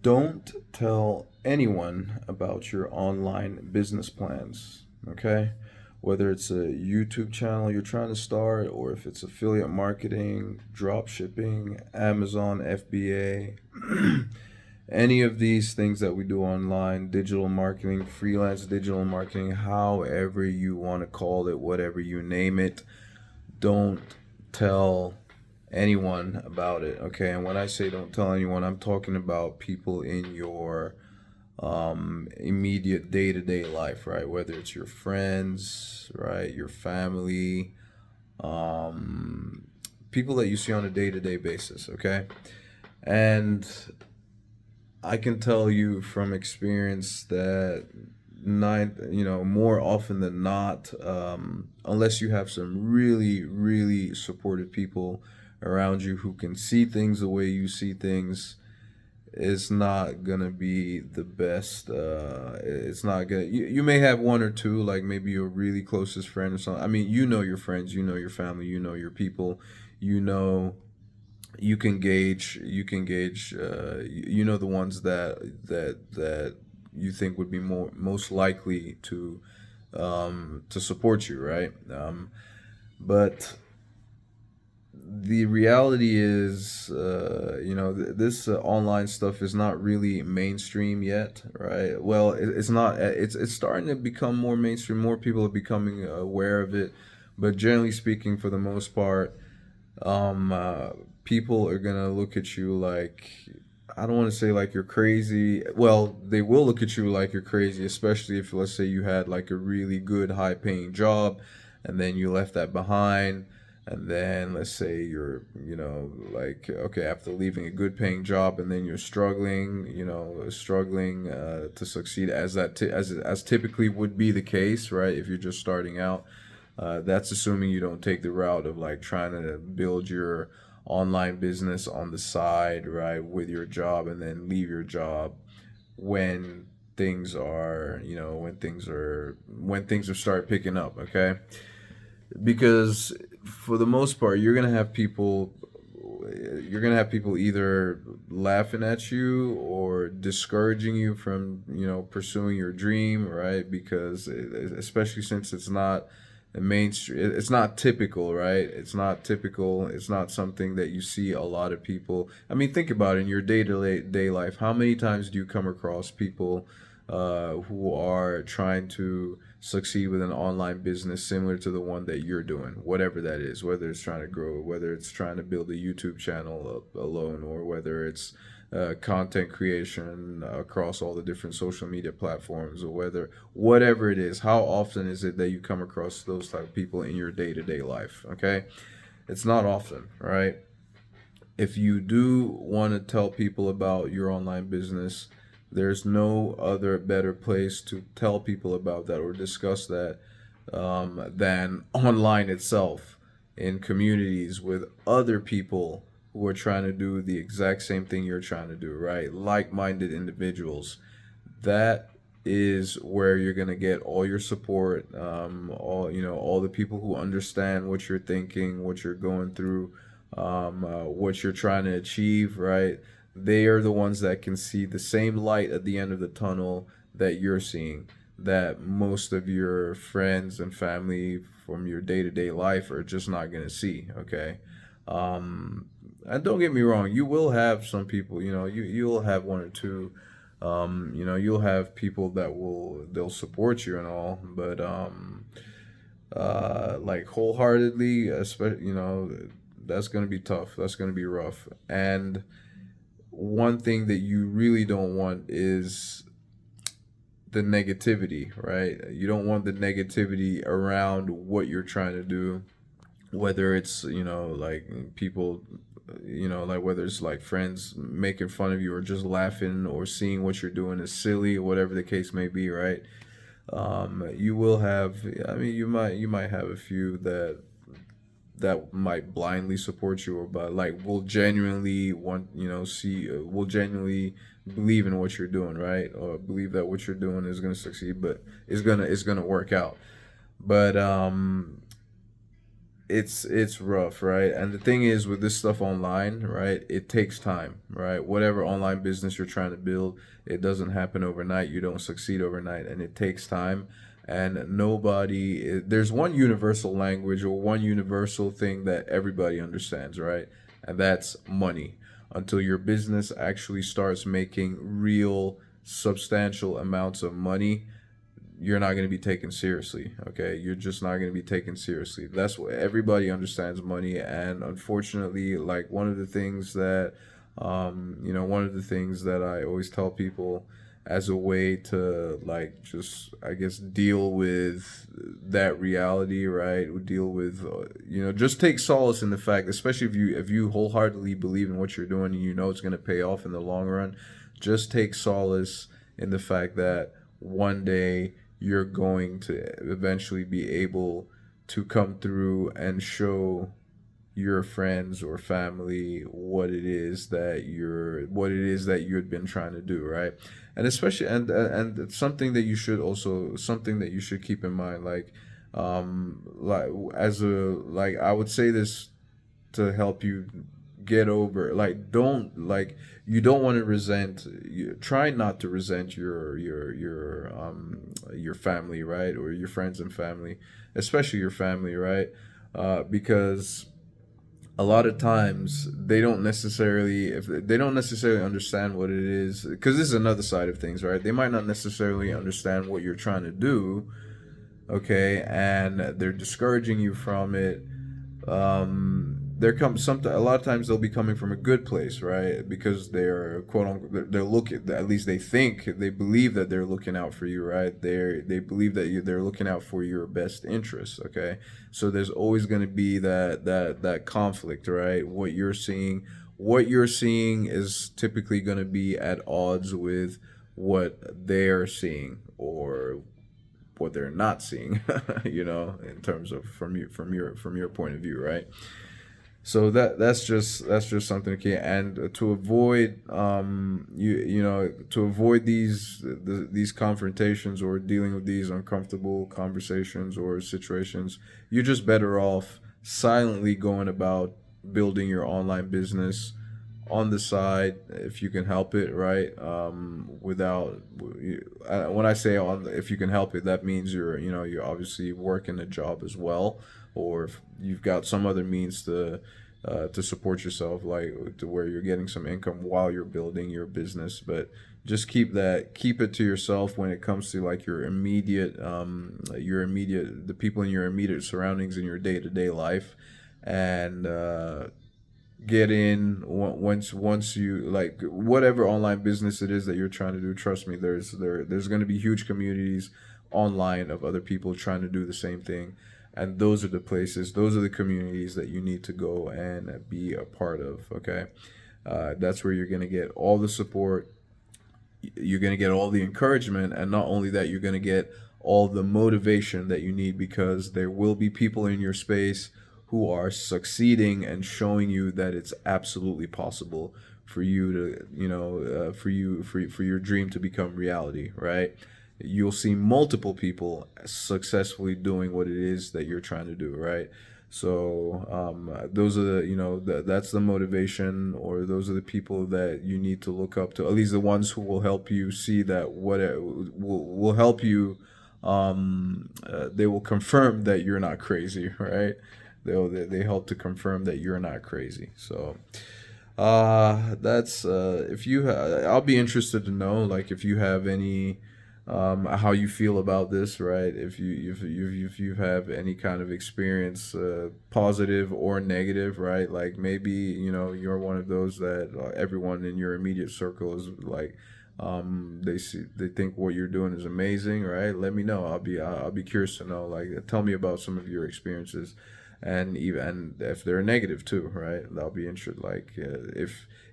Don't tell anyone about your online business plans, okay? Whether it's a YouTube channel you're trying to start, or if it's affiliate marketing, drop shipping, Amazon FBA, any of these things that we do online, digital marketing, freelance digital marketing, however you want to call it, whatever you name it, don't tell anyone about it, okay? And when I say don't tell anyone, I'm talking about people in your immediate day-to-day life, right? Whether it's your friends, right, your family, um, people that you see on a day-to-day basis, okay? And I can tell you from experience that more often than not, unless you have some really, really supportive people around you who can see things the way you see things, it's not gonna be the best. It's not gonna. You may have one or two, like maybe your really closest friend or something. I mean, you know your friends, you know your family, you know your people, you know you can gauge you know the ones that you think would be most likely to support you, right? But the reality is, this online stuff is not really mainstream yet, right? Well, it's not. It's starting to become more mainstream. More people are becoming aware of it, but generally speaking, for the most part, um, uh, people are gonna look at you like, I don't want to say like you're crazy. Well, they will look at you like you're crazy, especially if, let's say, you had like a really good high paying job and then you left that behind. And then let's say you're, like, okay, after leaving a good paying job and then you're struggling to succeed, as typically would be the case, right? If you're just starting out, that's assuming you don't take the route of like trying to build your online business on the side, right, with your job, and then leave your job when when things are start picking up, okay? Because for the most part, you're gonna have people either laughing at you or discouraging you from pursuing your dream, right? Because especially since it's not a mainstream, it's not typical, right? It's not something that you see a lot of people. I mean, think about it. In your day-to-day life, how many times do you come across people who are trying to succeed with an online business similar to the one that you're doing, whatever that is, whether it's trying to grow, whether it's trying to build a YouTube channel alone, or whether it's content creation across all the different social media platforms, or whatever it is. How often is it that you come across those type of people in your day-to-day life? Okay, it's not often, right? If you do want to tell people about your online business, there's no other better place to tell people about that or discuss that than online itself, in communities with other people who are trying to do the exact same thing you're trying to do, right? Like minded individuals. That is where you're gonna get all your support, all the people who understand what you're thinking, what you're going through, what you're trying to achieve, right? They are the ones that can see the same light at the end of the tunnel that you're seeing, that most of your friends and family from your day-to-day life are just not gonna see, okay? um, and don't get me wrong, you will have some people, you'll have one or two, you'll have people that they'll support you and all, but like wholeheartedly, especially, that's gonna be tough. That's gonna be rough. And one thing that you really don't want is the negativity, right? You don't want the negativity around what you're trying to do, whether it's like people, like whether it's like friends making fun of you or just laughing or seeing what you're doing is silly, whatever the case may be, right? You will have, I mean, you might have a few that might blindly support you, or but like will genuinely want, see, will genuinely believe in what you're doing, right? Or believe that what you're doing is going to succeed, but it's going to work out. But it's rough, right? And the thing is with this stuff online, right, it takes time, right? Whatever online business you're trying to build, it doesn't happen overnight. You don't succeed overnight, and it takes time. And there's one universal language or one universal thing that everybody understands, right? And that's money. Until your business actually starts making real substantial amounts of money, you're not going to be taken seriously. Okay, you're just not going to be taken seriously. That's what everybody understands money. And unfortunately, like one of the things that I always tell people as a way to, like, just, I guess, deal with that reality, right? Deal with just take solace in the fact, especially if you wholeheartedly believe in what you're doing and you know it's going to pay off in the long run. Just take solace in the fact that one day you're going to eventually be able to come through and show your friends or family what it is that you've been trying to do, right? And especially, and it's something that you should keep in mind, like as a like I would say this to help you get over, like, you don't want to try not to resent your family, right, or your friends and family, especially your family, right? Because a lot of times they don't necessarily understand what it is, because this is another side of things, right? They might not necessarily understand what you're trying to do, okay, and they're discouraging you from it. There comes some A lot of times they'll be coming from a good place, right? Because they're quote unquote they're looking, at least they believe that they're looking out for you, right? They believe that they're looking out for your best interests, okay? So there's always going to be that conflict, right? What you're seeing is typically going to be at odds with what they're seeing, or what they're not seeing, in terms of from your point of view, right? So that's just something to keep. And to avoid to avoid these confrontations or dealing with these uncomfortable conversations or situations, you're just better off silently going about building your online business on the side if you can help it, right? Without When I say on, if you can help it, that means you're obviously working a job as well, or if you've got some other means to support yourself, like to where you're getting some income while you're building your business. But just keep it to yourself when it comes to, like, the people in your immediate surroundings in your day-to-day life. And get in once you, like, whatever online business it is that you're trying to do. Trust me, there's going to be huge communities online of other people trying to do the same thing, and those are the communities that you need to go and be a part of, okay? That's where you're going to get all the support, you're going to get all the encouragement, and not only that, you're going to get all the motivation that you need, because there will be people in your space who are succeeding and showing you that it's absolutely possible for you to, for your dream to become reality, right? You'll see multiple people successfully doing what it is that you're trying to do, right? So those are that's the motivation, or those are the people that you need to look up to. At least the ones who will help you see that what will help you. They will confirm that you're not crazy, right? They help to confirm that you're not crazy. So that's if you I'll be interested to know, like, if you have any how you feel about this, right? If you have any kind of experience, positive or negative, right? Like, maybe you're one of those that everyone in your immediate circle is like, they think what you're doing is amazing, right? Let me know. I'll be curious to know. Like, tell me about some of your experiences, and even if they're negative too, right? That'll be interesting. Like,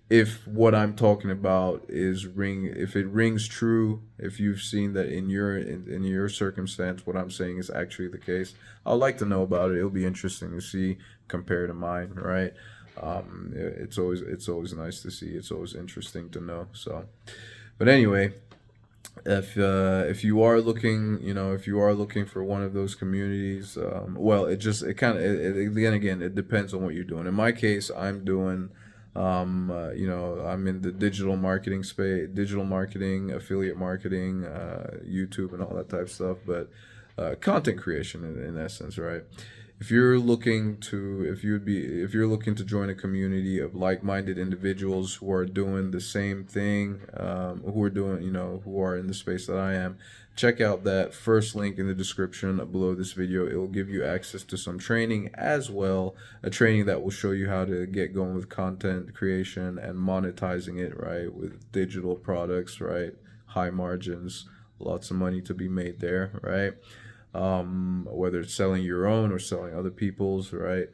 if what I'm talking about if it rings true, if you've seen that in your circumstance, what I'm saying is actually the case, I'd like to know about it. It'll be interesting to see compared to mine, right? It's always nice to see. It's always interesting to know. So, but anyway, If you are looking, if you are looking for one of those communities, well, it kind of again it depends on what you're doing. In my case, I'm doing, I'm in the digital marketing space, digital marketing, affiliate marketing, YouTube, and all that type of stuff. But content creation, in essence, right? If you're looking to, if you're looking to join a community of like-minded individuals who are doing the same thing, who are doing, who are in the space that I am, check out that first link in the description below this video. It will give you access to some training as well, a training that will show you how to get going with content creation and monetizing it, right, with digital products, right, high margins, lots of money to be made there, right? Whether it's selling your own or selling other people's, right?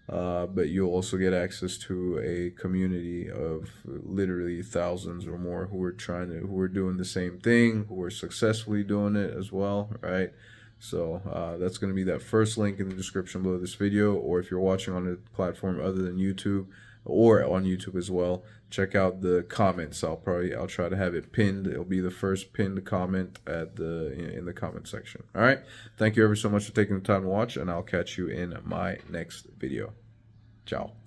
But you'll also get access to a community of literally thousands or more who are doing the same thing, who are successfully doing it as well, right? So that's going to be that first link in the description below this video, or if you're watching on a platform other than YouTube, or on YouTube as well, check out the comments. I'll try to have it pinned. It'll be the first pinned comment at in the comment section. All right. Thank you ever so much for taking the time to watch, and I'll catch you in my next video. Ciao.